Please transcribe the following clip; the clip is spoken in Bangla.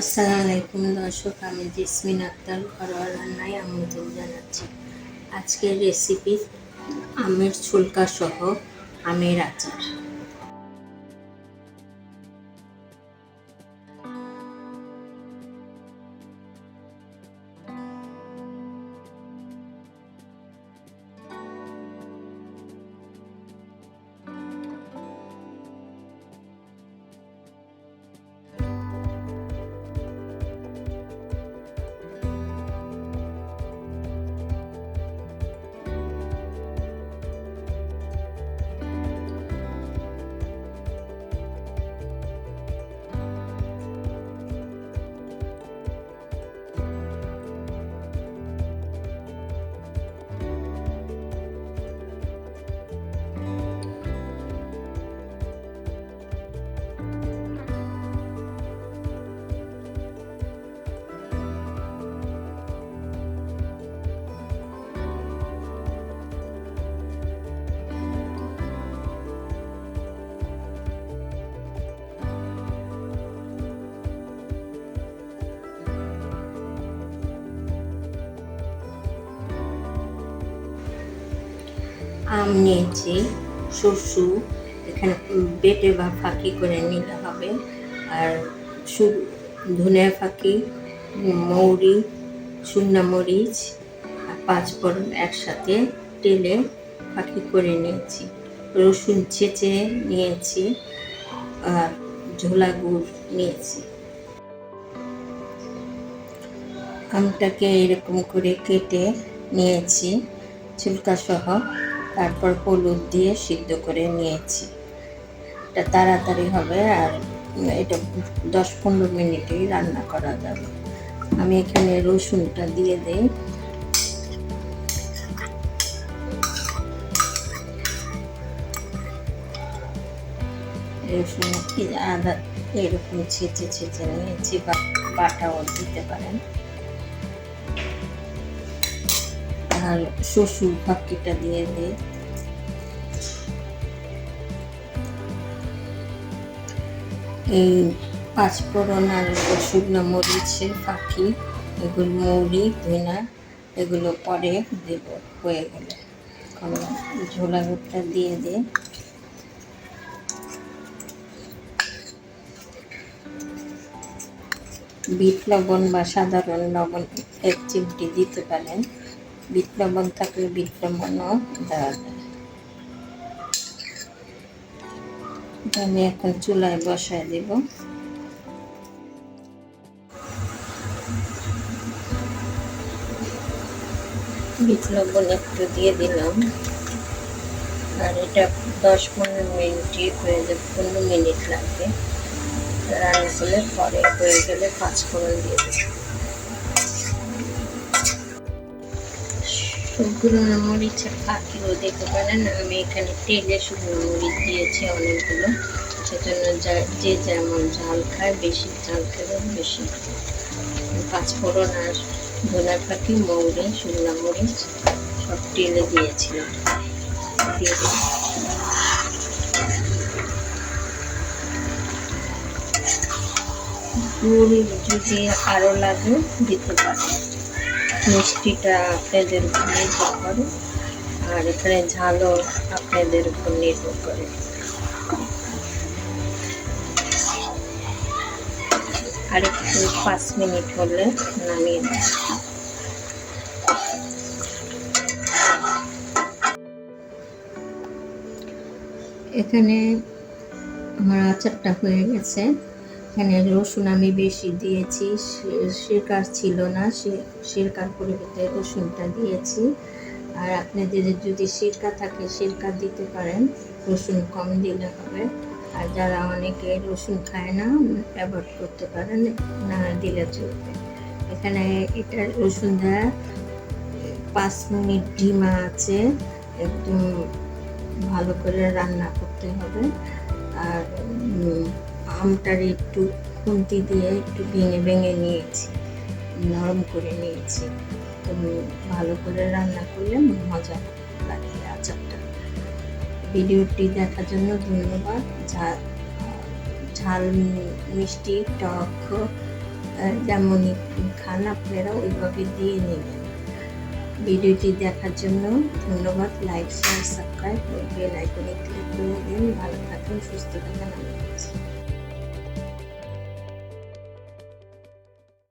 আসসালামু আলাইকুম দর্শক, আমি জেসমিন আক্তার ঘরোয়া রান্নায় আমন্ত্রণ জানাচ্ছি। আজকের রেসিপি আমের ছুলকা সহ আমের আচার। আম নিয়েছি, শস্য এখানে বেটে বা ফাঁকি করে নিতে হবে, আর ধনে ফাঁকি, মৌরি, শুকনা মরিচ আর পাঁচফোড়ন একসাথে তেলে ফাঁকি করে নিয়েছি। রসুন ছেঁচে নিয়েছি আর ঝোলা গুড় নিয়েছি। আমটাকে এরকম করে কেটে নিয়েছি ছিলকা সহ, তারপর হলুদ দিয়ে সিদ্ধ করে নিয়েছি। এটা তাড়াতাড়ি হবে আর এটা 10-15 মিনিটেই রান্না করা যাবে। আমি এখানে রসুনটা দিয়ে দিই। রসুন আদা এরকম ছেঁচে নিয়েছি, বা বাটাও দিতে পারেন। আর শ্বশুর ফাঁকিটা দিয়ে দিই। এই পাঁচফোড়ন আর শুকনো মরিচের ফাঁকি, এগুলো মৌরি, ধনা, এগুলো পরে দেব হয়ে গেলে। এখন ঝোলা গুড়টা দিয়ে দিই। বিট লবণ বা সাধারণ লবণ 1 চিমটি দিতে পারেন। বিট লবণ থাকলে বিট লবণও দেওয়া যায়। আমি এখন চুলায় বসায় দেব। বিট লবণ একটু দিয়ে দিলাম, আর এটা 10-15 মিনিটই হয়ে যাবে। 15 মিনিট লাগবে রান্না করলে। পরে হয়ে গেলে পাঁচফোড়ন দিয়ে দেব। শুকনো মরিচের ফাঁকিও দিতে পারেন। আমি এখানে তেলে শুকনো মরিচ দিয়েছি অনেকগুলো, সেজন্য যে যেমন ঝাল খায়, বেশি ঝাল খেলে বেশি। পাঁচফোড়ন আর ধনে ফাঁকি, মৌরি, শুকনো মরিচ সব তেলে দিয়েছিলাম। দিয়ে দিই। গুড় যদি আরও লাগে দিতে পারেন, মিষ্টিটা আপনাদের উপর নির্ভর করে, আর এখানে ঝালও আপনাদের উপর নির্ভর করে। আর একটু 5 মিনিট হলে নামিয়ে দেব। এখানে আমার আচারটা হয়ে গেছে। এখানে রসুন আমি বেশি দিয়েছি, সিরকার ছিল না, সিরকার পরিবর্তে রসুনটা দিয়েছি। আর আপনাদের যদি সিরকা থাকে সিরকা দিতে পারেন, রসুন কম দিলে হবে। আর যারা অনেকে রসুন খায় না, অ্যাভয়েড করতে পারেন, না দিলে চলবে। এখানে এটা রসুন দেওয়া 5 মিনিট ডিমা আছে, একদম ভালো করে রান্না করতে হবে। আর আমটার একটু খুন্তি দিয়ে একটু ভেঙে নিয়েছি, নরম করে নিয়েছি। তো ভালো করে রান্না করলে মজা লাগে আচারটা। ভিডিওটি দেখার জন্য ধন্যবাদ। ঝাল, মিষ্টি, টক যেমনই খান আপনারা ওইভাবে দিয়ে নেবেন। ভিডিওটি দেখার জন্য ধন্যবাদ। লাইক শেয়ার সাবস্ক্রাইব বেল আইকনে ক্লিক করে দিন। ভালো থাকুন, সুস্থ থাকুন।